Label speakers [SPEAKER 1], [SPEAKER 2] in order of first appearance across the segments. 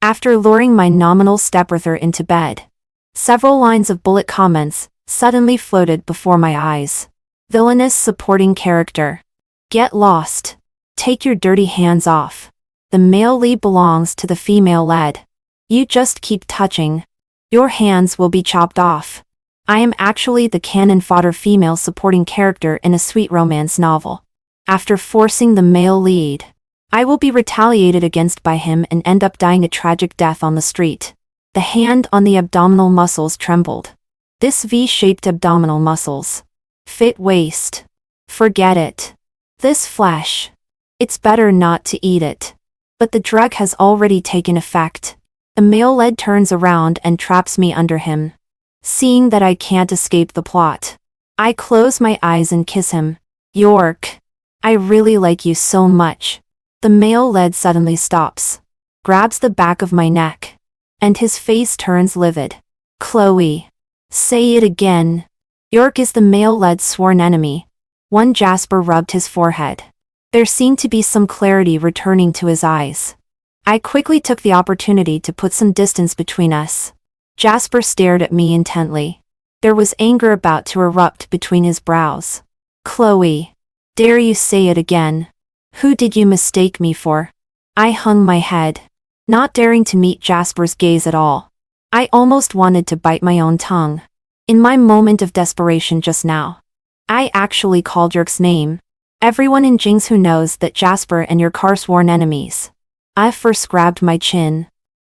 [SPEAKER 1] After luring my nominal stepbrother into bed, several lines of bullet comments suddenly floated before my eyes. Villainous supporting character. Get lost. Take your dirty hands off. The male lead belongs to the female lead. You just keep touching. Your hands will be chopped off. I am actually the cannon fodder female supporting character in a sweet romance novel. After forcing the male lead, I will be retaliated against by him and end up dying a tragic death on the street. The hand on the abdominal muscles trembled. This V-shaped abdominal muscles. Fit waist. Forget it. This flesh. It's better not to eat it. But the drug has already taken effect. The male lead turns around and traps me under him. Seeing that I can't escape the plot, I close my eyes and kiss him. York. I really like you so much. The male lead suddenly stops, grabs the back of my neck, and his face turns livid. Chloe. Say it again. York is the male lead's sworn enemy. One Jasper rubbed his forehead. There seemed to be some clarity returning to his eyes. I quickly took the opportunity to put some distance between us. Jasper stared at me intently. There was anger about to erupt between his brows. Chloe. Dare you say it again? Who did you mistake me for? I hung my head, not daring to meet Jasper's gaze at all. I almost wanted to bite my own tongue. In my moment of desperation just now, I actually called York's name. Everyone in Jingsu knows that Jasper and York are sworn enemies. I first grabbed my chin.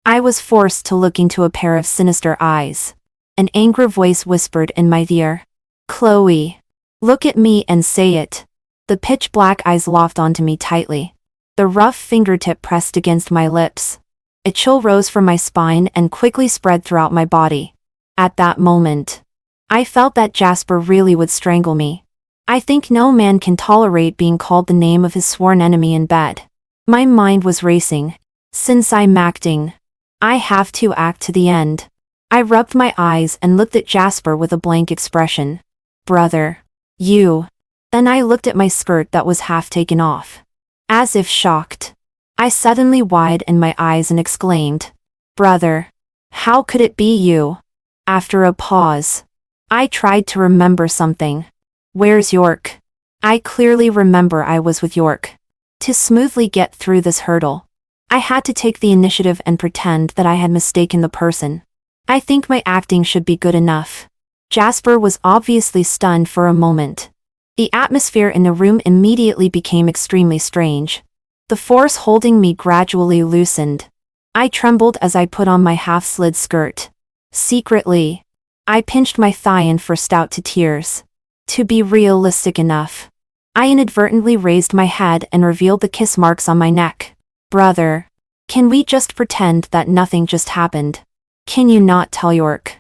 [SPEAKER 1] I was forced to look into a pair of sinister eyes. An angry voice whispered in my ear. Chloe. Look at me and say it. The pitch-black eyes locked onto me tightly. The rough fingertip pressed against my lips. A chill rose from my spine and quickly spread throughout my body. At that moment, I felt that Jasper really would strangle me. I think no man can tolerate being called the name of his sworn enemy in bed. My mind was racing. Since I'm acting, I have to act to the end. I rubbed my eyes and looked at Jasper with a blank expression. Brother. You. Then I looked at my skirt that was half taken off. As if shocked, I suddenly widened my eyes and exclaimed, Brother. How could it be you? After a pause, I tried to remember something. Where's York? I clearly remember I was with York. To smoothly get through this hurdle, I had to take the initiative and pretend that I had mistaken the person. I think my acting should be good enough. Jasper was obviously stunned for a moment. The atmosphere in the room immediately became extremely strange. The force holding me gradually loosened. I trembled as I put on my half-slid skirt. Secretly, I pinched my thigh and burst out to tears. To be realistic enough, I inadvertently raised my head and revealed the kiss marks on my neck. Brother, can we just pretend that nothing just happened? Can you not tell York?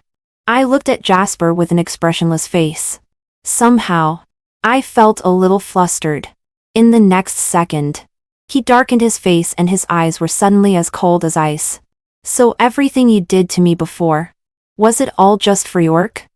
[SPEAKER 1] I looked at Jasper with an expressionless face. Somehow, I felt a little flustered. In the next second, he darkened his face and his eyes were suddenly as cold as ice. So everything you did to me before, was it all just for York?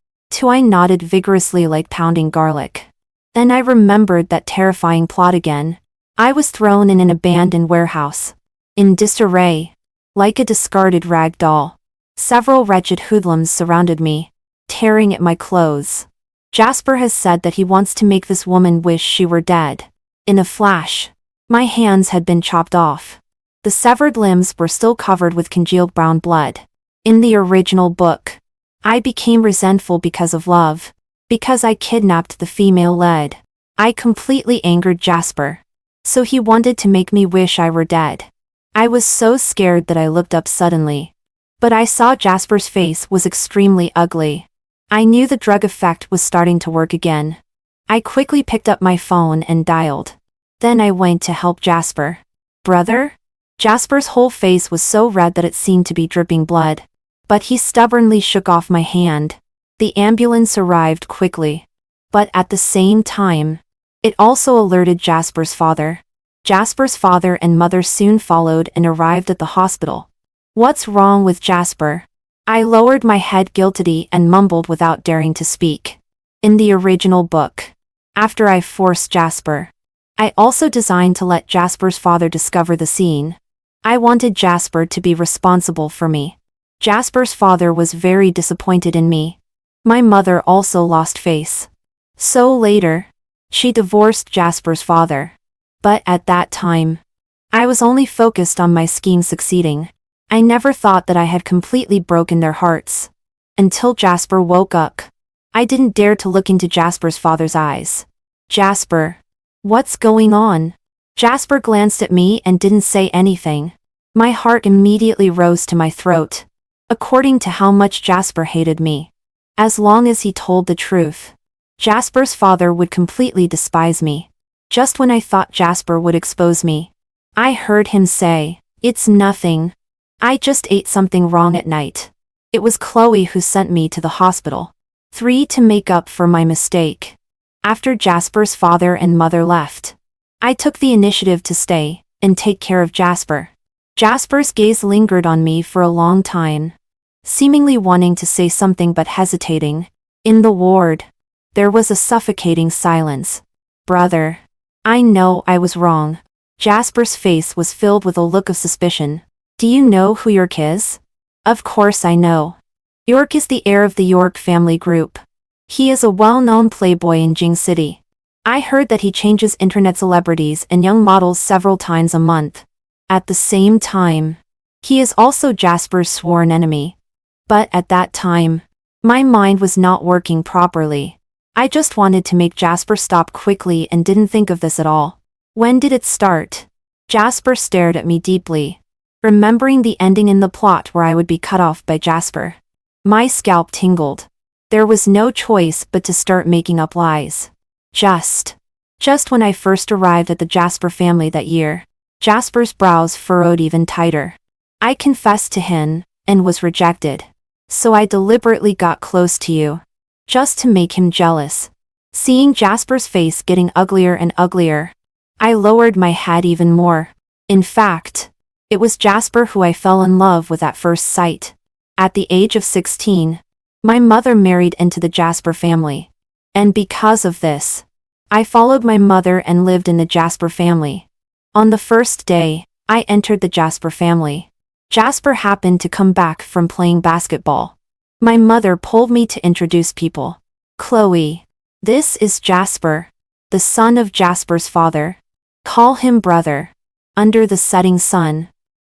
[SPEAKER 1] I nodded vigorously like pounding garlic. Then I remembered that terrifying plot again. I was thrown in an abandoned warehouse. In disarray, like a discarded rag doll. Several wretched hoodlums surrounded me, tearing at my clothes. Jasper has said that he wants to make this woman wish she were dead. In a flash, my hands had been chopped off. The severed limbs were still covered with congealed brown blood. In the original book, I became resentful because of love. Because I kidnapped the female lead. I completely angered Jasper. So he wanted to make me wish I were dead. I was so scared that I looked up suddenly. But I saw Jasper's face was extremely ugly. I knew the drug effect was starting to work again. I quickly picked up my phone and dialed. Then I went to help Jasper. Brother? Jasper's whole face was so red that it seemed to be dripping blood. But he stubbornly shook off my hand. The ambulance arrived quickly. But at the same time, it also alerted Jasper's father. Jasper's father and mother soon followed and arrived at the hospital. What's wrong with Jasper? I lowered my head guiltily and mumbled without daring to speak. In the original book, after I forced Jasper, I also designed to let Jasper's father discover the scene. I wanted Jasper to be responsible for me. Jasper's father was very disappointed in me. My mother also lost face. So later, she divorced Jasper's father. But at that time, I was only focused on my scheme succeeding. I never thought that I had completely broken their hearts. Until Jasper woke up. I didn't dare to look into Jasper's father's eyes. Jasper. What's going on? Jasper glanced at me and didn't say anything. My heart immediately rose to my throat. According to how much Jasper hated me. As long as he told the truth, Jasper's father would completely despise me. Just when I thought Jasper would expose me, I heard him say, "It's nothing. I just ate something wrong at night." It was Chloe who sent me to the hospital. 3 to make up for my mistake. After Jasper's father and mother left, I took the initiative to stay and take care of Jasper. Jasper's gaze lingered on me for a long time, seemingly wanting to say something but hesitating. In the ward, there was a suffocating silence. "Brother, I know I was wrong." Jasper's face was filled with a look of suspicion. "Do you know who York is?" "Of course I know. York is the heir of the York family group. He is a well-known playboy in Jing City. I heard that he changes internet celebrities and young models several times a month. At the same time, he is also Jasper's sworn enemy." But at that time, my mind was not working properly. I just wanted to make Jasper stop quickly and didn't think of this at all. "When did it start?" Jasper stared at me deeply, remembering the ending in the plot where I would be cut off by Jasper. My scalp tingled. There was no choice but to start making up lies. Just when I first arrived at the Jasper family that year, Jasper's brows furrowed even tighter. I confessed to him, and was rejected. So I deliberately got close to you, just to make him jealous. Seeing Jasper's face getting uglier and uglier, I lowered my head even more. In fact, it was Jasper who I fell in love with at first sight. At the age of 16, my mother married into the Jasper family. And because of this, I followed my mother and lived in the Jasper family. On the first day, I entered the Jasper family. Jasper happened to come back from playing basketball. My mother pulled me to introduce people. "Chloe, this is Jasper, the son of Jasper's father. Call him brother." Under the setting sun,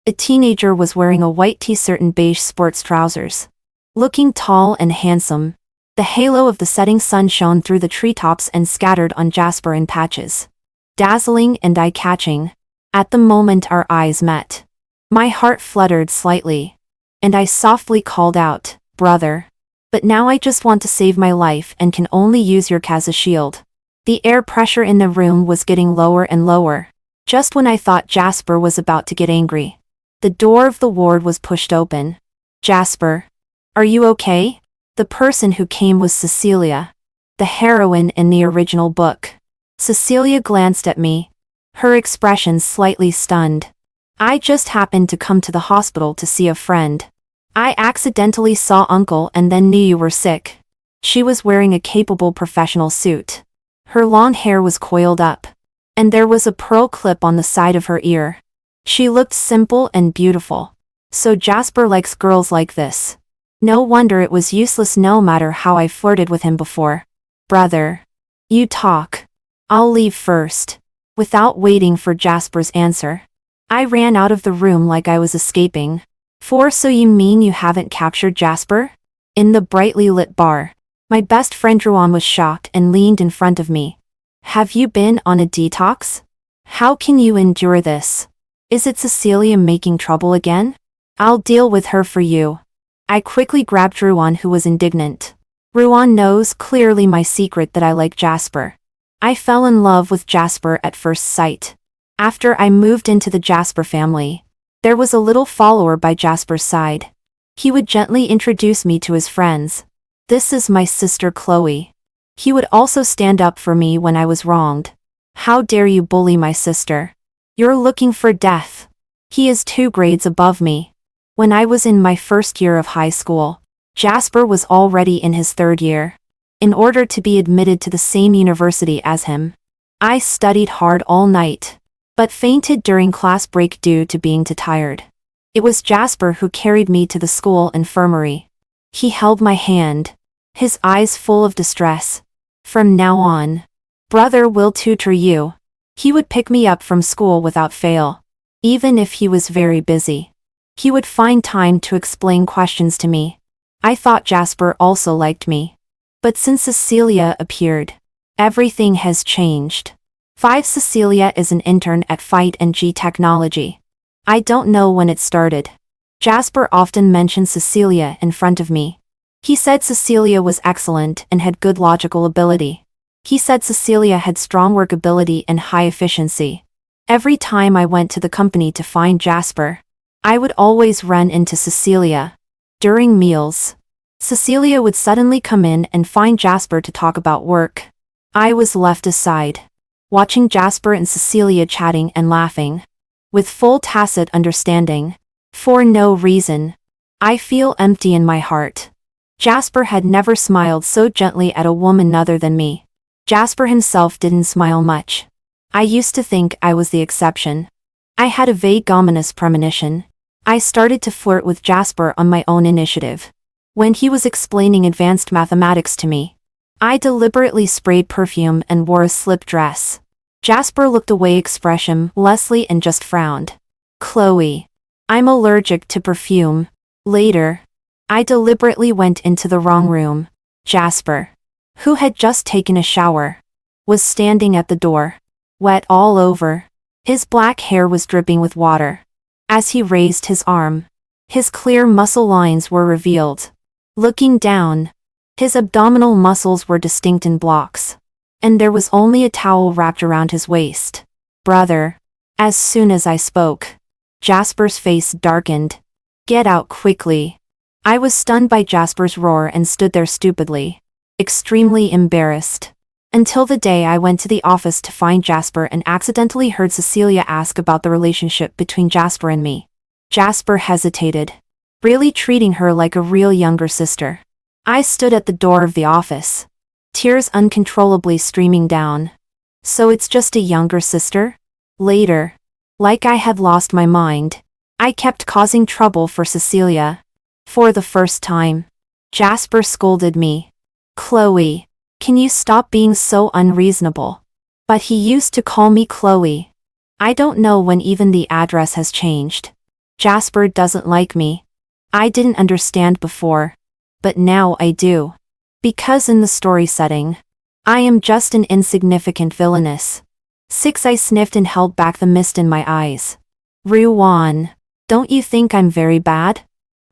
[SPEAKER 1] a teenager was wearing a white t-shirt and beige sports trousers. Looking tall and handsome, the halo of the setting sun shone through the treetops and scattered on Jasper in patches. Dazzling and eye-catching. At the moment our eyes met, my heart fluttered slightly, and I softly called out, "Brother." But now I just want to save my life and can only use your as a shield. The air pressure in the room was getting lower and lower. Just when I thought Jasper was about to get angry, the door of the ward was pushed open. "Jasper, are you okay?" The person who came was Cecilia, the heroine in the original book. Cecilia glanced at me, her expression slightly stunned. "I just happened to come to the hospital to see a friend. I accidentally saw Uncle and then knew you were sick." She was wearing a capable professional suit. Her long hair was coiled up, and there was a pearl clip on the side of her ear. She looked simple and beautiful. So Jasper likes girls like this. No wonder it was useless no matter how I flirted with him before. "Brother, you talk. I'll leave first." Without waiting for Jasper's answer, I ran out of the room like I was escaping. So you mean you haven't captured Jasper?" In the brightly lit bar, my best friend Ruan was shocked and leaned in front of me. "Have you been on a detox? How can you endure this? Is it Cecilia making trouble again? I'll deal with her for you." I quickly grabbed Ruan, who was indignant. Ruan knows clearly my secret that I like Jasper. I fell in love with Jasper at first sight. After I moved into the Jasper family, there was a little follower by Jasper's side. He would gently introduce me to his friends. "This is my sister Chloe." He would also stand up for me when I was wronged. "How dare you bully my sister? You're looking for death." He is 2 grades above me. When I was in my first year of high school, Jasper was already in his 3rd year. In order to be admitted to the same university as him, I studied hard all night. but fainted during class break due to being too tired. It was Jasper who carried me to the school infirmary. He held my hand, his eyes full of distress. From now on, brother will tutor you. He would pick me up from school without fail. Even if he was very busy, he would find time to explain questions to me. I thought Jasper also liked me. But since Cecilia appeared, everything has changed. 5 Cecilia is an intern at Fight and G Technology. I don't know when it started. Jasper often mentioned Cecilia in front of me. He said Cecilia was excellent and had good logical ability. He said Cecilia had strong work ability and high efficiency. Every time I went to the company to find Jasper, I would always run into Cecilia. During meals, Cecilia would suddenly come in and find Jasper to talk about work. I was left aside, watching Jasper and Cecilia chatting and laughing, with full tacit understanding. For no reason, I feel empty in my heart. Jasper had never smiled so gently at a woman other than me. Jasper himself didn't smile much. I used to think I was the exception. I had a vague ominous premonition. I started to flirt with Jasper on my own initiative. When he was explaining advanced mathematics to me, I deliberately sprayed perfume and wore a slip dress. Jasper looked away expressionlessly and just frowned. Chloe, I'm allergic to perfume. Later, I deliberately went into the wrong room. Jasper, who had just taken a shower, was standing at the door, wet all over. His black hair was dripping with water. As he raised his arm, his clear muscle lines were revealed. Looking down, his abdominal muscles were distinct in blocks, and there was only a towel wrapped around his waist. Brother. As soon as I spoke, Jasper's face darkened. Get out quickly. I was stunned by Jasper's roar and stood there stupidly, extremely embarrassed. Until the day I went to the office to find Jasper and accidentally heard Cecilia ask about the relationship between Jasper and me. Jasper hesitated, really treating her like a real younger sister. I stood at the door of the office, tears uncontrollably streaming down. So it's just a younger sister? Later, like I had lost my mind, I kept causing trouble for Cecilia. For the first time, Jasper scolded me. Chloe, can you stop being so unreasonable? But he used to call me Chloe. I don't know when even the address has changed. Jasper doesn't like me. I didn't understand before, but now I do. Because in the story setting, I am just an insignificant villainess. 6 I sniffed and held back the mist in my eyes. Ruan, don't you think I'm very bad?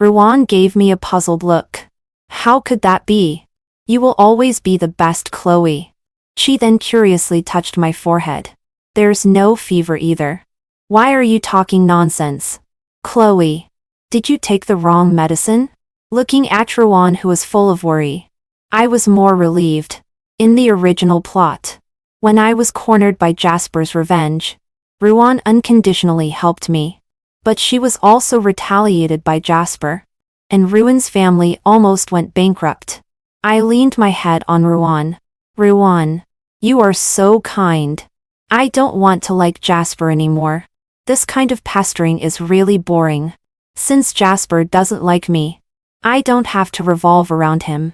[SPEAKER 1] Ruan gave me a puzzled look. How could that be? You will always be the best, Chloe. She then curiously touched my forehead. There's no fever either. Why are you talking nonsense? Chloe, did you take the wrong medicine? Looking at Ruan, who was full of worry, I was more relieved. In the original plot, when I was cornered by Jasper's revenge, Ruan unconditionally helped me. But she was also retaliated by Jasper, and Ruan's family almost went bankrupt. I leaned my head on Ruan. Ruan, you are so kind. I don't want to like Jasper anymore. This kind of pestering is really boring. Since Jasper doesn't like me, I don't have to revolve around him.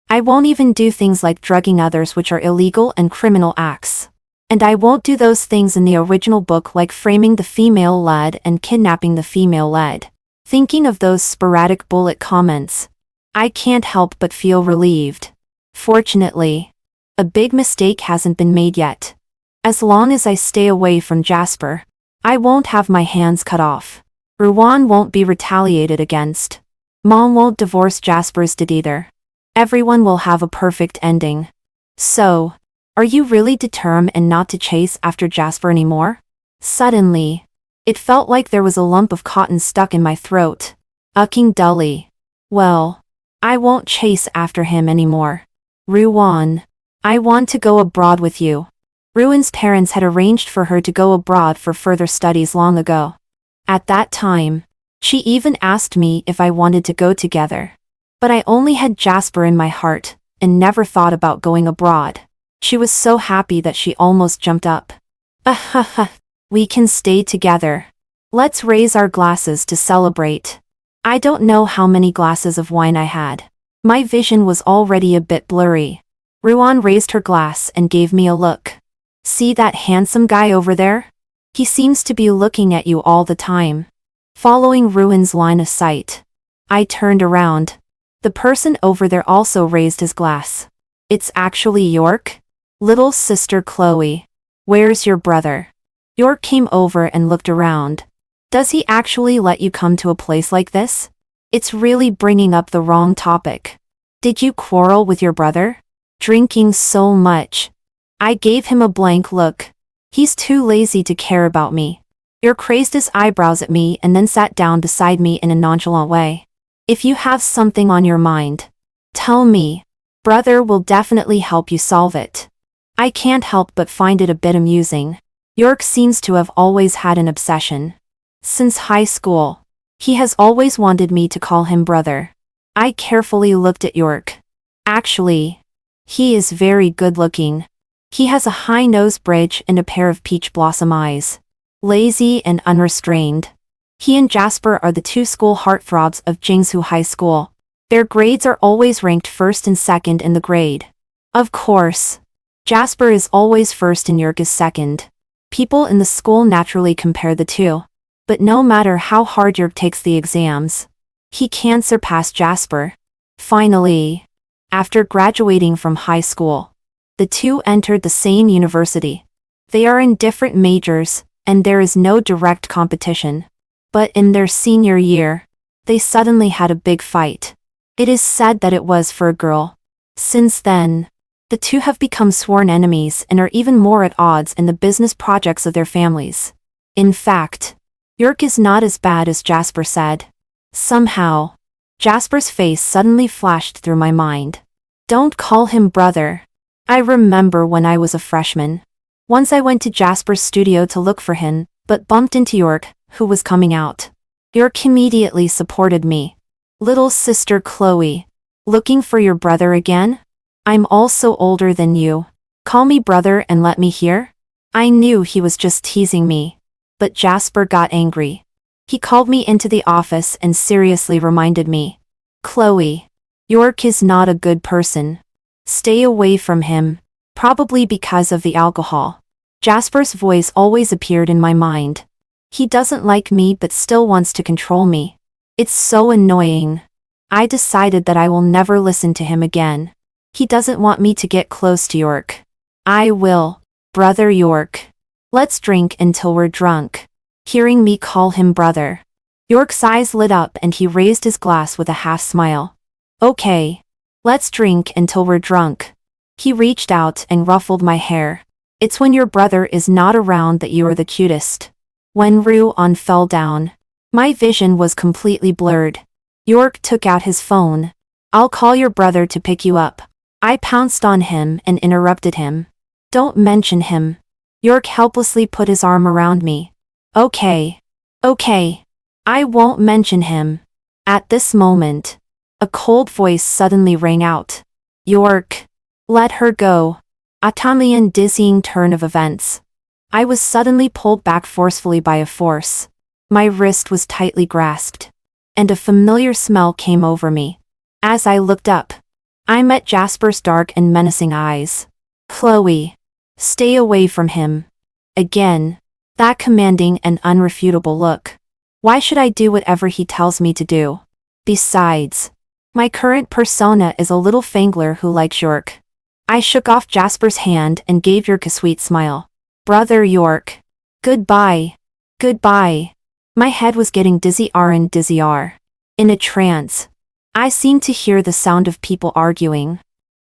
[SPEAKER 1] I won't even do things like drugging others, which are illegal and criminal acts. And I won't do those things in the original book like framing the female lead and kidnapping the female lead. Thinking of those sporadic bullet comments, I can't help but feel relieved. Fortunately, a big mistake hasn't been made yet. As long as I stay away from Jasper, I won't have my hands cut off. Ruan won't be retaliated against. Mom won't divorce Jasper's did either. Everyone will have a perfect ending. So, are you really determined not to chase after Jasper anymore? Suddenly, it felt like there was a lump of cotton stuck in my throat. Ucking dully. Well, I won't chase after him anymore. Ruan, I want to go abroad with you. Ruan's parents had arranged for her to go abroad for further studies long ago. At that time, she even asked me if I wanted to go together. But I only had Jasper in my heart, and never thought about going abroad. She was so happy that she almost jumped up. We can stay together. Let's raise our glasses to celebrate. I don't know how many glasses of wine I had. My vision was already a bit blurry. Ruan raised her glass and gave me a look. See that handsome guy over there? He seems to be looking at you all the time. Following Ruan's line of sight, I turned around. The person over there also raised his glass. It's actually York? Little sister Chloe. Where's your brother? York came over and looked around. Does he actually let you come to a place like this? It's really bringing up the wrong topic. Did you quarrel with your brother? Drinking so much. I gave him a blank look. He's too lazy to care about me. York raised his eyebrows at me and then sat down beside me in a nonchalant way. If you have something on your mind, tell me. Brother will definitely help you solve it. I can't help but find it a bit amusing. York seems to have always had an obsession. Since high school, he has always wanted me to call him brother. I carefully looked at York. Actually, he is very good-looking. He has a high nose bridge and a pair of peach blossom eyes. Lazy and unrestrained. He and Jasper are the two school heartthrobs of Jingsu High School. Their grades are always ranked first and second in the grade. Of course, Jasper is always first and York is second. People in the school naturally compare the two. But no matter how hard York takes the exams, he can't surpass Jasper. Finally, after graduating from high school, the two entered the same university. They are in different majors, and there is no direct competition. But in their senior year, they suddenly had a big fight. It is said that it was for a girl. Since then, the two have become sworn enemies and are even more at odds in the business projects of their families. In fact, York is not as bad as Jasper said. Somehow, Jasper's face suddenly flashed through my mind. Don't call him brother. I remember when I was a freshman. Once I went to Jasper's studio to look for him, but bumped into York, who was coming out. York immediately supported me. Little sister Chloe. Looking for your brother again? I'm also older than you. Call me brother and let me hear? I knew he was just teasing me. But Jasper got angry. He called me into the office and seriously reminded me. Chloe, York is not a good person. Stay away from him. Probably because of the alcohol. Jasper's voice always appeared in my mind. He doesn't like me but still wants to control me. It's so annoying. I decided that I will never listen to him again. He doesn't want me to get close to York. I will. Brother York. Let's drink until we're drunk. Hearing me call him brother, York's eyes lit up and he raised his glass with a half smile. Okay. Let's drink until we're drunk. He reached out and ruffled my hair. It's when your brother is not around that you are the cutest. When Ruan fell down, my vision was completely blurred. York took out his phone. I'll call your brother to pick you up. I pounced on him and interrupted him. Don't mention him. York helplessly put his arm around me. Okay. Okay. I won't mention him. At this moment, a cold voice suddenly rang out. York. Let her go. A Italian dizzying turn of events. I was suddenly pulled back forcefully by a force. My wrist was tightly grasped. And a familiar smell came over me. As I looked up, I met Jasper's dark and menacing eyes. Chloe. Stay away from him. Again, that commanding and unrefutable look. Why should I do whatever he tells me to do? Besides, my current persona is a little fangler who likes York. I shook off Jasper's hand and gave York a sweet smile. Brother York. Goodbye. Goodbye. My head was getting dizzy and dizzy. In a trance, I seemed to hear the sound of people arguing.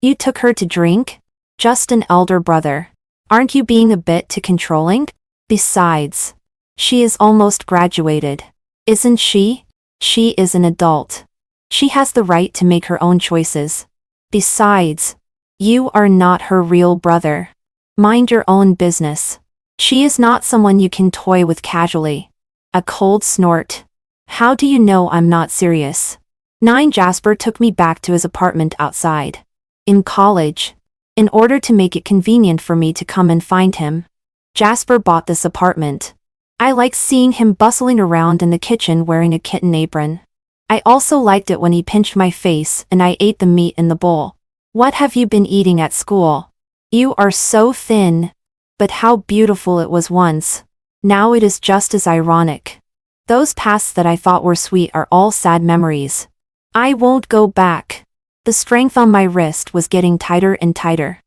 [SPEAKER 1] You took her to drink? Just an elder brother. Aren't you being a bit too controlling? Besides, she is almost graduated. Isn't she? She is an adult. She has the right to make her own choices. Besides, you are not her real brother. Mind your own business. She is not someone you can toy with casually. A cold snort. How do you know I'm not serious? Jasper took me back to his apartment outside. In college. In order to make it convenient for me to come and find him. Jasper bought this apartment. I liked seeing him bustling around in the kitchen wearing a kitten apron. I also liked it when he pinched my face and I ate the meat in the bowl. What have you been eating at school? You are so thin. But how beautiful it was once. Now it is just as ironic. Those pasts that I thought were sweet are all sad memories. I won't go back. The strength on my wrist was getting tighter and tighter.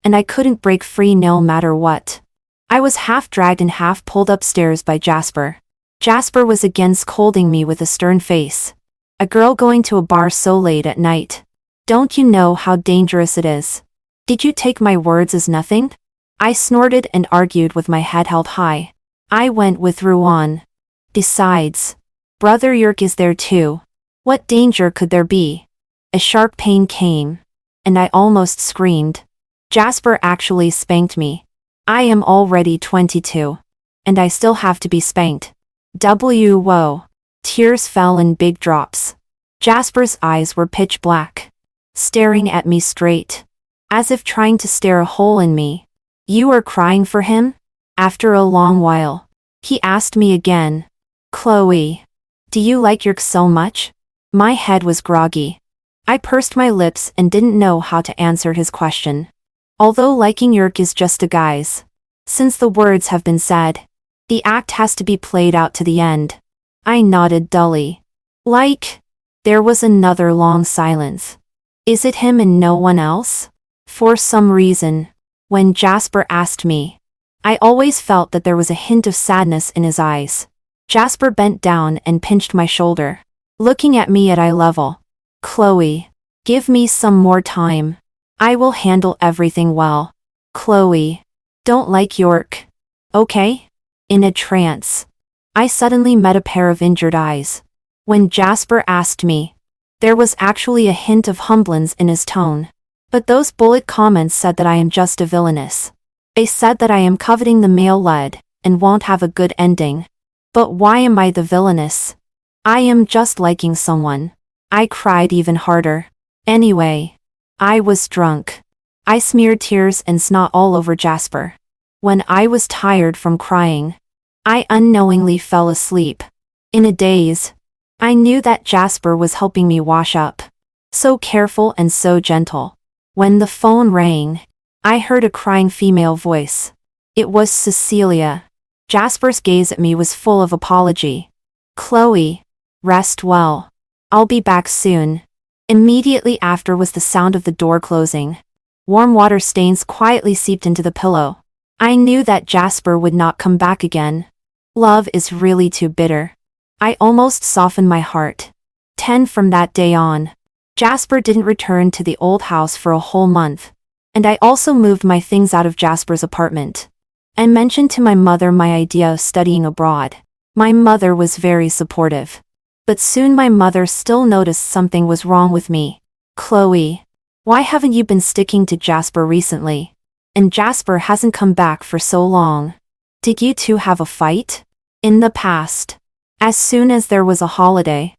[SPEAKER 1] And I couldn't break free no matter what. I was half dragged and half pulled upstairs by Jasper. Jasper was again scolding me with a stern face. A girl going to a bar so late at night. Don't you know how dangerous it is? Did you take my words as nothing? I snorted and argued with my head held high. I went with Ruan. Besides, Brother Yerk is there too. What danger could there be? A sharp pain came. And I almost screamed. Jasper actually spanked me. I am already 22. And I still have to be spanked. Whoa. Tears fell in big drops. Jasper's eyes were pitch black. Staring at me straight. As if trying to stare a hole in me. You are crying for him? After a long while. He asked me again. Chloe. Do you like Yerk so much? My head was groggy. I pursed my lips and didn't know how to answer his question. Although liking Yerk is just a guise. Since the words have been said. The act has to be played out to the end. I nodded dully. Like? There was another long silence. Is it him and no one else? For some reason, when Jasper asked me, I always felt that there was a hint of sadness in his eyes. Jasper bent down and pinched my shoulder, looking at me at eye level. Chloe, give me some more time. I will handle everything well. Chloe, don't like Yerk. Okay? In a trance. I suddenly met a pair of injured eyes. When Jasper asked me, there was actually a hint of humblance in his tone. But those bullet comments said that I am just a villainess. They said that I am coveting the male lead, and won't have a good ending. But why am I the villainess? I am just liking someone. I cried even harder. Anyway, I was drunk. I smeared tears and snot all over Jasper. When I was tired from crying, I unknowingly fell asleep. In a daze, I knew that Jasper was helping me wash up. So careful and so gentle. When the phone rang, I heard a crying female voice. It was Cecilia. Jasper's gaze at me was full of apology. Chloe, rest well. I'll be back soon. Immediately after was the sound of the door closing. Warm water stains quietly seeped into the pillow. I knew that Jasper would not come back again. Love is really too bitter. I almost softened my heart. 10 from that day on. Jasper didn't return to the old house for a whole month. And I also moved my things out of Jasper's apartment. I mentioned to my mother my idea of studying abroad. My mother was very supportive. But soon my mother still noticed something was wrong with me. Chloe, why haven't you been sticking to Jasper recently? And Jasper hasn't come back for so long. Did you two have a fight? In the past, as soon as there was a holiday,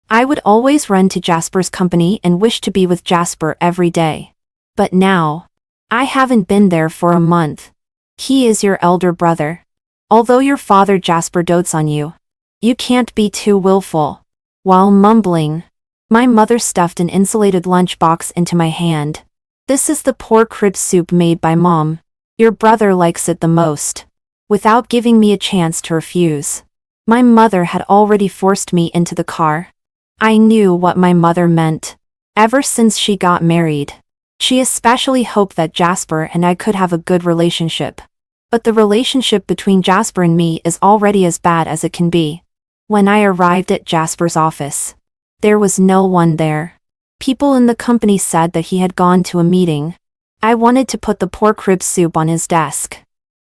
[SPEAKER 1] I would always run to Jasper's company and wish to be with Jasper every day. But now, I haven't been there for a month. He is your elder brother. Although your father Jasper dotes on you, you can't be too willful. While mumbling, my mother stuffed an insulated lunchbox into my hand. This is the pork rib soup made by Mom. Your brother likes it the most. Without giving me a chance to refuse, my mother had already forced me into the car. I knew what my mother meant. Ever since she got married, she especially hoped that Jasper and I could have a good relationship. But the relationship between Jasper and me is already as bad as it can be. When I arrived at Jasper's office, there was no one there. People in the company said that he had gone to a meeting. I wanted to put the pork rib soup on his desk,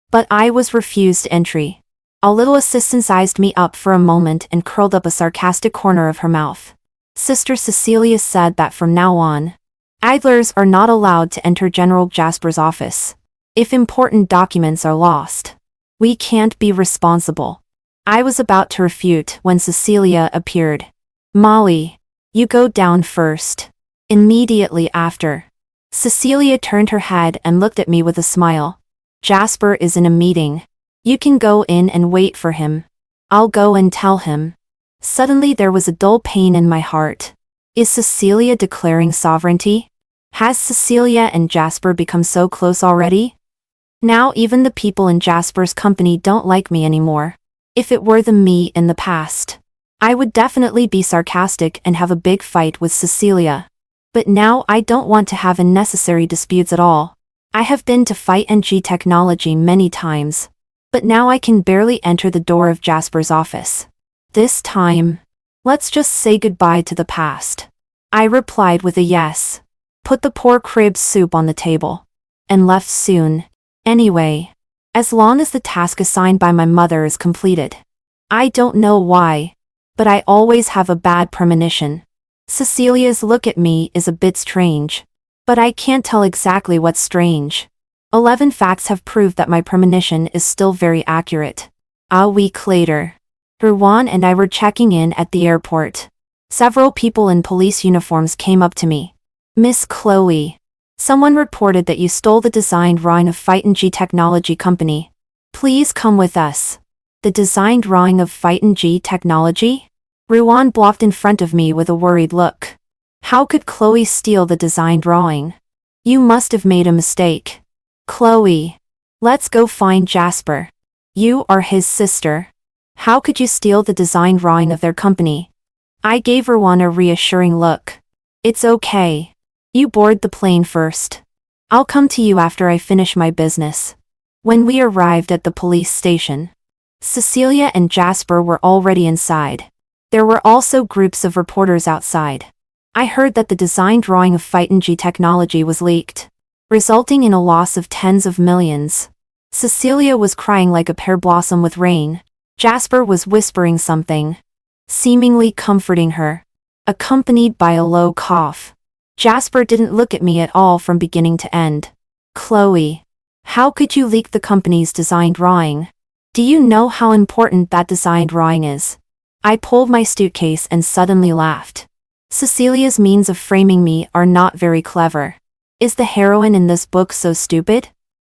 [SPEAKER 1] but I was refused entry. A little assistant sized me up for a moment and curled up a sarcastic corner of her mouth. Sister Cecilia said that from now on, idlers are not allowed to enter General Jasper's office. If important documents are lost, we can't be responsible. I was about to refute when Cecilia appeared. Molly, you go down first. Immediately after, Cecilia turned her head and looked at me with a smile. Jasper is in a meeting. You can go in and wait for him. I'll go and tell him. Suddenly there was a dull pain in my heart. Is Cecilia declaring sovereignty? Has Cecilia and Jasper become so close already? Now even the people in Jasper's company don't like me anymore. If it were the me in the past, I would definitely be sarcastic and have a big fight with Cecilia. But now I don't want to have unnecessary disputes at all. I have been to Fight and G Technology many times. But now I can barely enter the door of Jasper's office. This time, let's just say goodbye to the past. I replied with a yes. Put the pork rib soup on the table. And left soon. Anyway, as long as the task assigned by my mother is completed. I don't know why, but I always have a bad premonition. Cecilia's look at me is a bit strange. But I can't tell exactly what's strange. 11 facts have proved that my premonition is still very accurate. A week later, Ruan and I were checking in at the airport. Several people in police uniforms came up to me. Miss Chloe, someone reported that you stole the design drawing of Fight and G Technology Company. Please come with us. The design drawing of Fight and G Technology? Ruan blocked in front of me with a worried look. How could Chloe steal the design drawing? You must have made a mistake. Chloe, let's go find Jasper. You are his sister. How could you steal the design drawing of their company? I gave Ruan a reassuring look. It's okay. You board the plane first. I'll come to you after I finish my business. When we arrived at the police station, Cecilia and Jasper were already inside. There were also groups of reporters outside. I heard that the design drawing of Fight and G Technology was leaked, resulting in a loss of tens of millions. Cecilia was crying like a pear blossom with rain. Jasper was whispering something, seemingly comforting her, accompanied by a low cough. Jasper didn't look at me at all from beginning to end. Chloe, how could you leak the company's design drawing? Do you know how important that design drawing is? I pulled my suitcase and suddenly laughed. Cecilia's means of framing me are not very clever. Is the heroine in this book so stupid?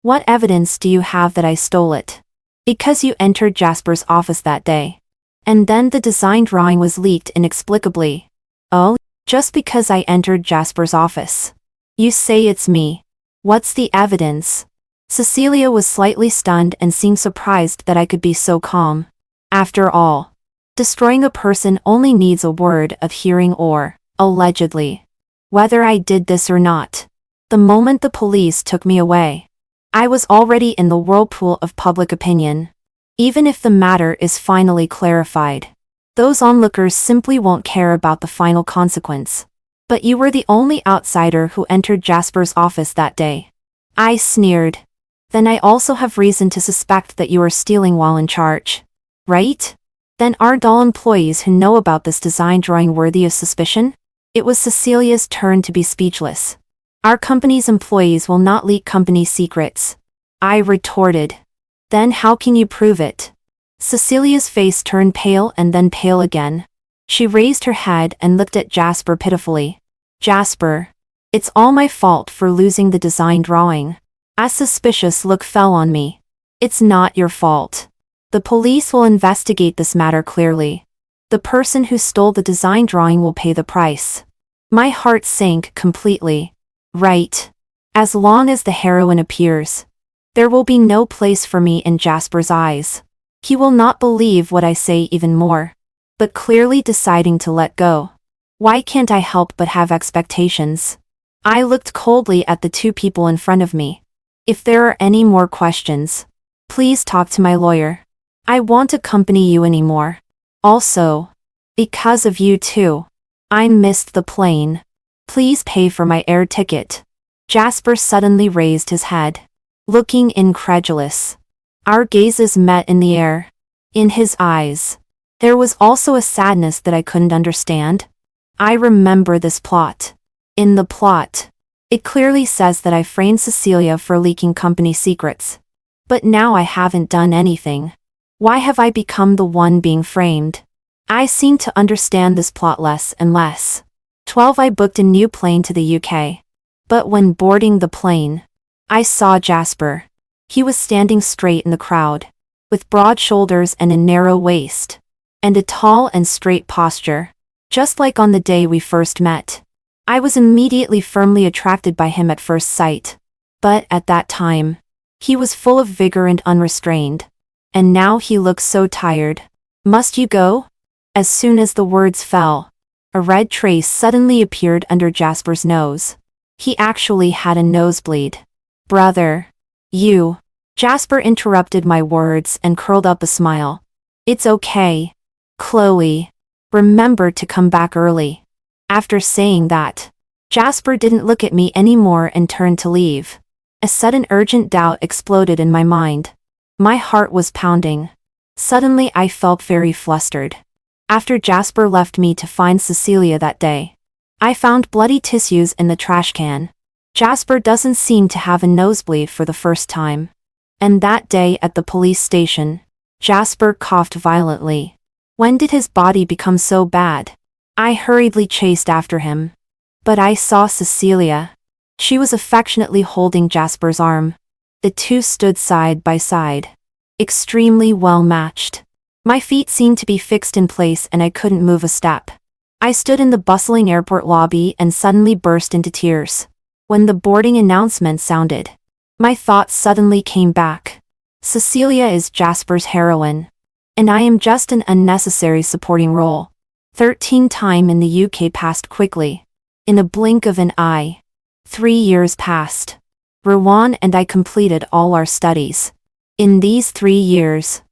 [SPEAKER 1] What evidence do you have that I stole it? Because you entered Jasper's office that day. And then the design drawing was leaked inexplicably. Oh, just because I entered Jasper's office. You say it's me. What's the evidence? Cecilia was slightly stunned and seemed surprised that I could be so calm. After all, destroying a person only needs a word of hearing or, allegedly. Whether I did this or not. The moment the police took me away, I was already in the whirlpool of public opinion. Even if the matter is finally clarified, those onlookers simply won't care about the final consequence. But you were the only outsider who entered Jasper's office that day. I sneered. Then I also have reason to suspect that you are stealing while in charge. Right? Then are dull employees who know about this design drawing worthy of suspicion? It was Cecilia's turn to be speechless. Our company's employees will not leak company secrets. I retorted. Then how can you prove it? Cecilia's face turned pale and then pale again. She raised her head and looked at Jasper pitifully. Jasper, it's all my fault for losing the design drawing. A suspicious look fell on me. It's not your fault. The police will investigate this matter clearly. The person who stole the design drawing will pay the price. My heart sank completely. Right. As long as the heroine appears, there will be no place for me in Jasper's eyes. He will not believe what I say even more. But clearly deciding to let go. Why can't I help but have expectations? I looked coldly at the two people in front of me. If there are any more questions, please talk to my lawyer. I won't accompany you anymore. Also, because of you too, I missed the plane. Please pay for my air ticket. Jasper suddenly raised his head, looking incredulous. Our gazes met in the air. In his eyes, there was also a sadness that I couldn't understand. I remember this plot. In the plot, it clearly says that I framed Cecilia for leaking company secrets. But now I haven't done anything. Why have I become the one being framed? I seem to understand this plot less and less. 12 I booked a new plane to the UK. But when boarding the plane, I saw Jasper. He was standing straight in the crowd. with broad shoulders and a narrow waist, and a tall and straight posture, just like on the day we first met. I was immediately firmly attracted by him at first sight. But at that time, he was full of vigor and unrestrained. And now he looks so tired. Must you go? As soon as the words fell, a red trace suddenly appeared under Jasper's nose. He actually had a nosebleed. Brother. You. Jasper interrupted my words and curled up a smile. It's okay. Chloe. Remember to come back early. After saying that, Jasper didn't look at me anymore and turned to leave. A sudden urgent doubt exploded in my mind. My heart was pounding. Suddenly I felt very flustered. After Jasper left me to find Cecilia that day, I found bloody tissues in the trash can. Jasper doesn't seem to have a nosebleed for the first time. And that day at the police station, Jasper coughed violently. When did his body become so bad? I hurriedly chased after him. But I saw Cecilia. She was affectionately holding Jasper's arm. The two stood side by side. Extremely well matched. My feet seemed to be fixed in place and I couldn't move a step. I stood in the bustling airport lobby and suddenly burst into tears. When the boarding announcement sounded, my thoughts suddenly came back. Cecilia is Jasper's heroine. And I am just an unnecessary supporting role. 13 time in the UK passed quickly. In a blink of an eye. 3 years passed. Rowan and I completed all our studies. In these 3 years,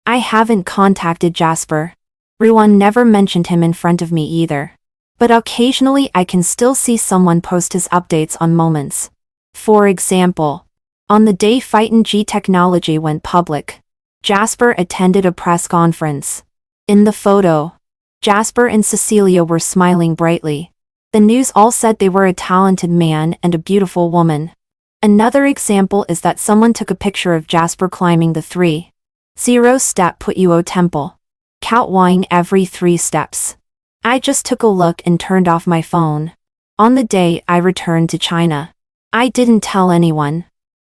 [SPEAKER 1] I haven't contacted Jasper. Rowan never mentioned him in front of me either. But occasionally I can still see someone post his updates on moments. For example, on the day Fightin' G technology went public, Jasper attended a press conference. In the photo, Jasper and Cecilia were smiling brightly. The news all said they were a talented man and a beautiful woman. Another example is that someone took a picture of Jasper climbing the 3-0 step Puyo temple. Counting every 3 steps. I just took a look and turned off my phone. On the day I returned to China, I didn't tell anyone.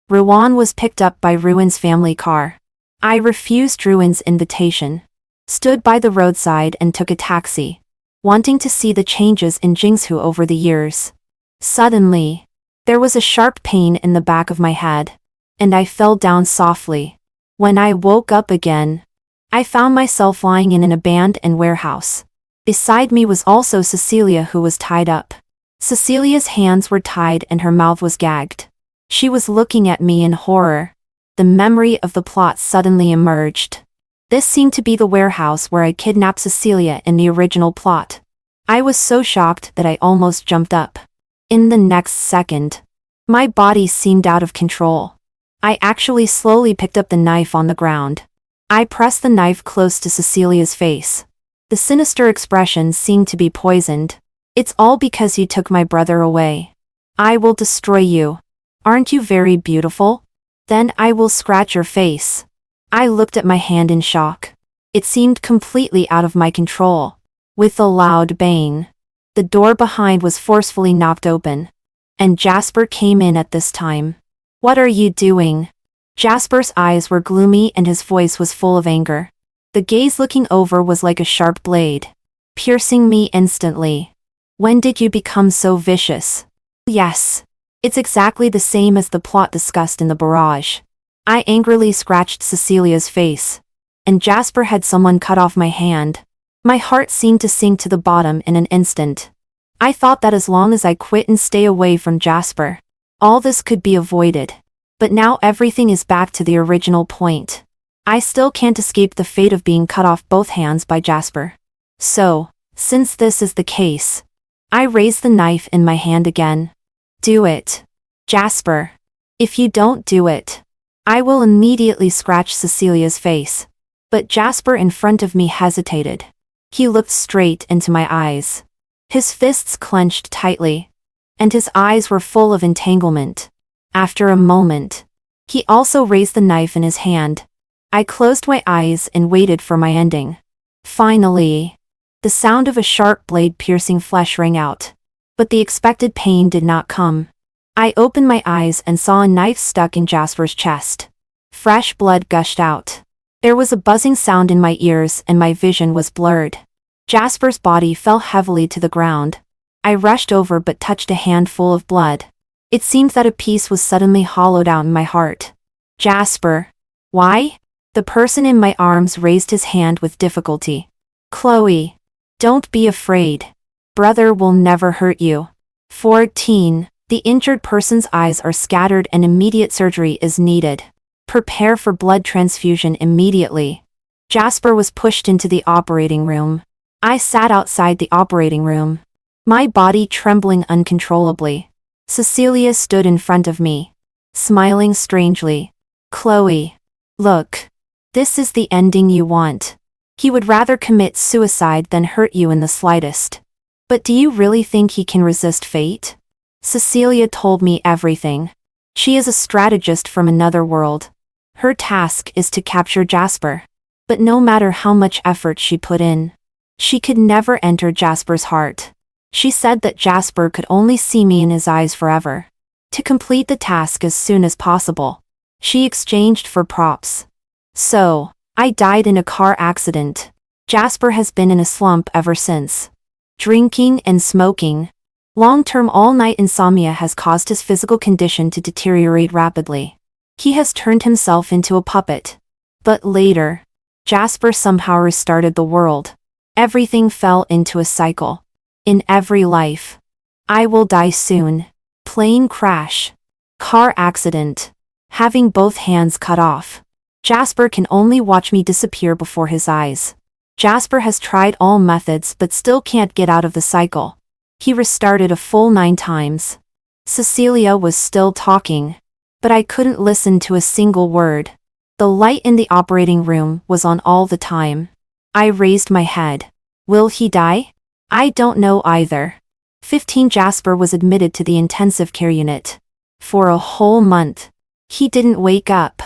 [SPEAKER 1] Rowan was picked up by Ruin's family car. I refused Ruin's invitation, stood by the roadside and took a taxi, wanting to see the changes in Jingsu over the years. Suddenly, there was a sharp pain in the back of my head, and I fell down softly. When I woke up again, I found myself lying in an abandoned warehouse. Beside me was also Cecilia, who was tied up. Cecilia's hands were tied and her mouth was gagged. She was looking at me in horror. The memory of the plot suddenly emerged. This seemed to be the warehouse where I kidnapped Cecilia in the original plot. I was so shocked that I almost jumped up. In the next second, my body seemed out of control. I actually slowly picked up the knife on the ground. I pressed the knife close to Cecilia's face. The sinister expression seemed to be poisoned. It's all because you took my brother away. I will destroy you. Aren't you very beautiful? Then I will scratch your face. I looked at my hand in shock. It seemed completely out of my control. With a loud bang, the door behind was forcefully knocked open. And Jasper came in at this time. What are you doing? Jasper's eyes were gloomy and his voice was full of anger. The gaze looking over was like a sharp blade, piercing me instantly. When did you become so vicious? Yes. It's exactly the same as the plot discussed in the barrage. I angrily scratched Cecilia's face. And Jasper had someone cut off my hand. My heart seemed to sink to the bottom in an instant. I thought that as long as I quit and stay away from Jasper, all this could be avoided. But now everything is back to the original point. I still can't escape the fate of being cut off both hands by Jasper. So, since this is the case, I raised the knife in my hand again. Do it, Jasper. If you don't do it, I will immediately scratch Cecilia's face. But Jasper in front of me hesitated. He looked straight into my eyes. His fists clenched tightly, and his eyes were full of entanglement. After a moment, he also raised the knife in his hand. I closed my eyes and waited for my ending. Finally, the sound of a sharp blade piercing flesh rang out. But the expected pain did not come. I opened my eyes and saw a knife stuck in Jasper's chest. Fresh blood gushed out. There was a buzzing sound in my ears and my vision was blurred. Jasper's body fell heavily to the ground. I rushed over but touched a handful of blood. It seemed that a piece was suddenly hollowed out in my heart. Jasper. Why? The person in my arms raised his hand with difficulty. Chloe. Don't be afraid. Brother will never hurt you. 14. The injured person's eyes are scattered and immediate surgery is needed. Prepare for blood transfusion immediately. Jasper was pushed into the operating room. I sat outside the operating room, my body trembling uncontrollably. Cecilia stood in front of me, smiling strangely. Chloe. Look. This is the ending you want. He would rather commit suicide than hurt you in the slightest. But do you really think he can resist fate? Cecilia told me everything. She is a strategist from another world. Her task is to capture Jasper. But no matter how much effort she put in, she could never enter Jasper's heart. She said that Jasper could only see me in his eyes forever. To complete the task as soon as possible, she exchanged for props. So, I died in a car accident. Jasper has been in a slump ever since. Drinking and smoking. Long-term all-night insomnia has caused his physical condition to deteriorate rapidly. He has turned himself into a puppet. But later, Jasper somehow restarted the world. Everything fell into a cycle. In every life. I will die soon. Plane crash. Car accident. Having both hands cut off. Jasper can only watch me disappear before his eyes. Jasper has tried all methods but still can't get out of the cycle. He restarted a full 9 times. Cecilia was still talking. But I couldn't listen to a single word. The light in the operating room was on all the time. I raised my head. Will he die? I don't know either. 15. Jasper was admitted to the intensive care unit. For a whole month. He didn't wake up.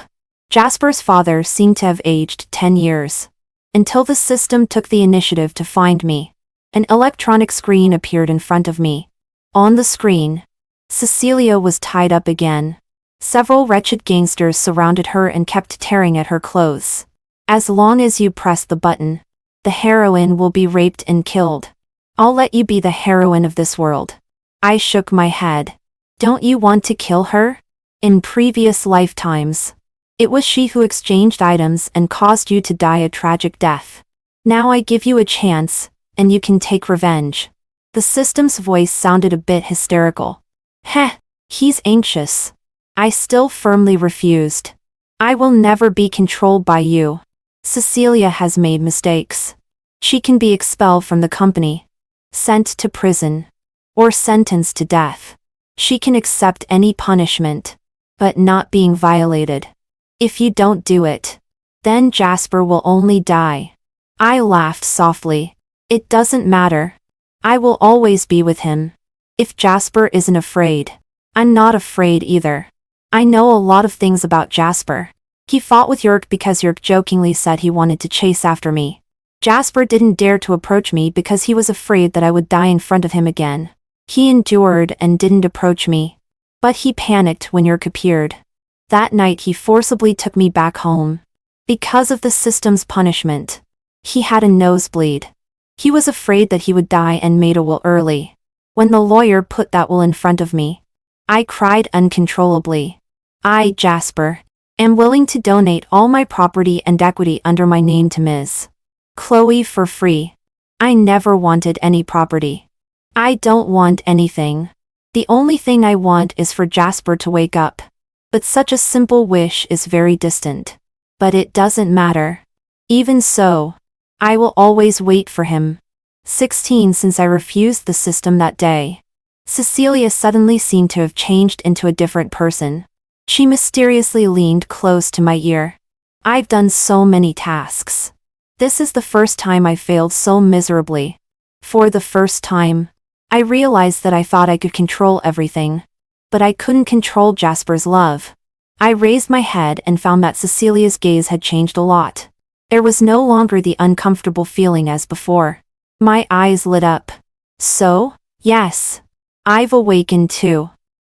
[SPEAKER 1] Jasper's father seemed to have aged 10 years. Until the system took the initiative to find me. An electronic screen appeared in front of me. On the screen, Cecilia was tied up again. Several wretched gangsters surrounded her and kept tearing at her clothes. As long as you press the button, the heroine will be raped and killed. I'll let you be the heroine of this world. I shook my head. Don't you want to kill her? In previous lifetimes, it was she who exchanged items and caused you to die a tragic death. Now I give you a chance, and you can take revenge. The system's voice sounded a bit hysterical. Heh, he's anxious. I still firmly refused. I will never be controlled by you. Cecilia has made mistakes. She can be expelled from the company, sent to prison, or sentenced to death. She can accept any punishment, but not being violated. If you don't do it, then Jasper will only die. I laughed softly. It doesn't matter. I will always be with him. If Jasper isn't afraid, I'm not afraid either. I know a lot of things about Jasper. He fought with Yerk because Yerk jokingly said he wanted to chase after me. Jasper didn't dare to approach me because he was afraid that I would die in front of him again. He endured and didn't approach me. But he panicked when Yerk appeared. That night he forcibly took me back home. Because of the system's punishment, he had a nosebleed. He was afraid that he would die and made a will early. When the lawyer put that will in front of me, I cried uncontrollably. I, Jasper, am willing to donate all my property and equity under my name to Ms. Chloe for free. I never wanted any property. I don't want anything. The only thing I want is for Jasper to wake up. But such a simple wish is very distant. But it doesn't matter. Even so, I will always wait for him. 16. Since I refused the system that day, Cecilia suddenly seemed to have changed into a different person. She mysteriously leaned close to my ear. I've done so many tasks. This is the first time I failed so miserably. For the first time, I realized that I thought I could control everything. But I couldn't control Jasper's love. I raised my head and found that Cecilia's gaze had changed a lot. There was no longer the uncomfortable feeling as before. My eyes lit up. So, yes, I've awakened too.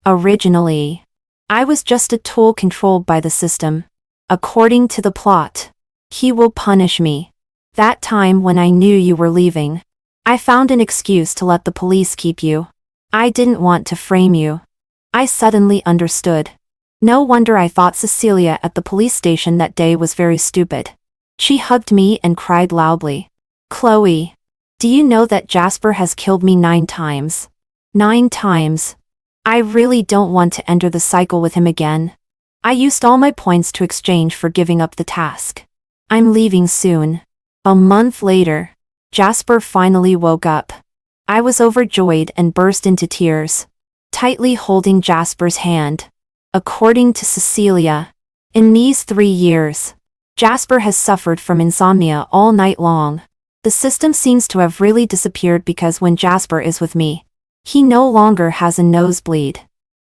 [SPEAKER 1] Originally, I was just a tool controlled by the system. According to the plot, He will punish me. That time when I knew you were leaving, I found an excuse to let the police keep you. I didn't want to frame you. I suddenly understood. No wonder I thought Cecilia at the police station that day was very stupid. She hugged me and cried loudly. Chloe, do you know that Jasper has killed me 9 times? 9 times. I really don't want to enter the cycle with him again. I used all my points to exchange for giving up the task. I'm leaving soon. A month later, Jasper finally woke up. I was overjoyed and burst into tears, tightly holding Jasper's hand. According to Cecilia, in these 3 years, Jasper has suffered from insomnia all night long. The system seems to have really disappeared because when Jasper is with me, he no longer has a nosebleed.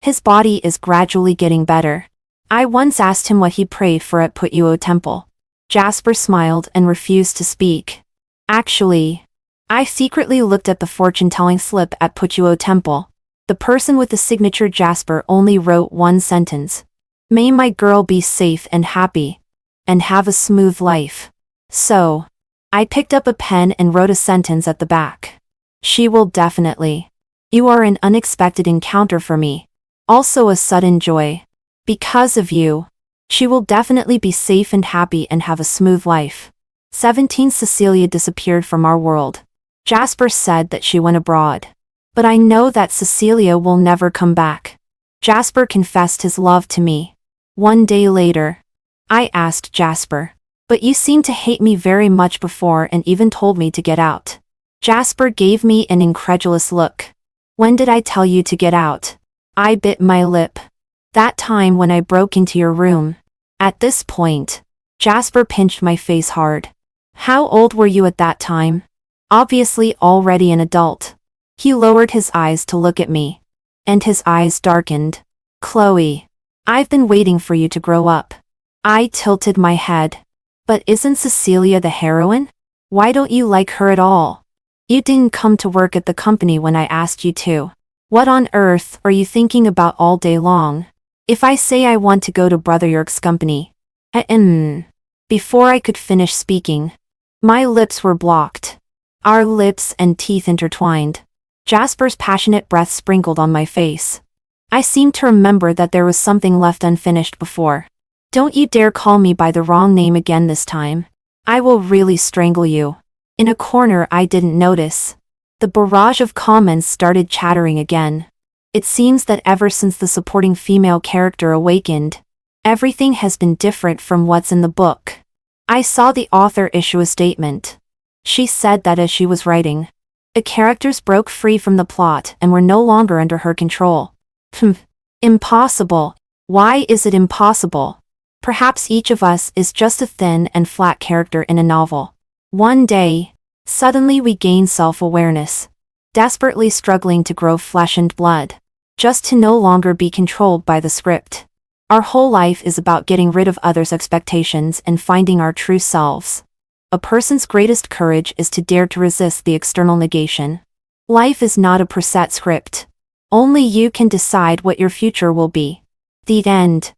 [SPEAKER 1] His body is gradually getting better. I once asked him what he prayed for at Putuo Temple. Jasper smiled and refused to speak. Actually, I secretly looked at the fortune-telling slip at Putuo Temple. The person with the signature Jasper only wrote 1 sentence. May my girl be safe and happy, and have a smooth life. So, I picked up a pen and wrote a sentence at the back. She will definitely. You are an unexpected encounter for me. Also a sudden joy. Because of you, she will definitely be safe and happy and have a smooth life. 17 Cecilia disappeared from our world. Jasper said that she went abroad. But I know that Cecilia will never come back. Jasper confessed his love to me. 1 day later, I asked Jasper, but you seemed to hate me very much before and even told me to get out. Jasper gave me an incredulous look. When did I tell you to get out? I bit my lip. That time when I broke into your room. At this point, Jasper pinched my face hard. How old were you at that time? Obviously already an adult. He lowered his eyes to look at me. And his eyes darkened. Chloe, I've been waiting for you to grow up. I tilted my head. But isn't Cecilia the heroine? Why don't you like her at all? You didn't come to work at the company when I asked you to. What on earth are you thinking about all day long? If I say I want to go to Brother York's company. Before I could finish speaking, my lips were blocked. Our lips and teeth intertwined. Jasper's passionate breath sprinkled on my face. I seemed to remember that there was something left unfinished before. Don't you dare call me by the wrong name again this time. I will really strangle you. In a corner I didn't notice. The barrage of comments started chattering again. It seems that ever since the supporting female character awakened, everything has been different from what's in the book. I saw the author issue a statement. She said that as she was writing, the characters broke free from the plot and were no longer under her control. Impossible. Why is it impossible? Perhaps each of us is just a thin and flat character in a novel. One day, suddenly we gain self-awareness, desperately struggling to grow flesh and blood, just to no longer be controlled by the script. Our whole life is about getting rid of others' expectations and finding our true selves. A person's greatest courage is to dare to resist the external negation. Life is not a preset script. Only you can decide what your future will be. The end.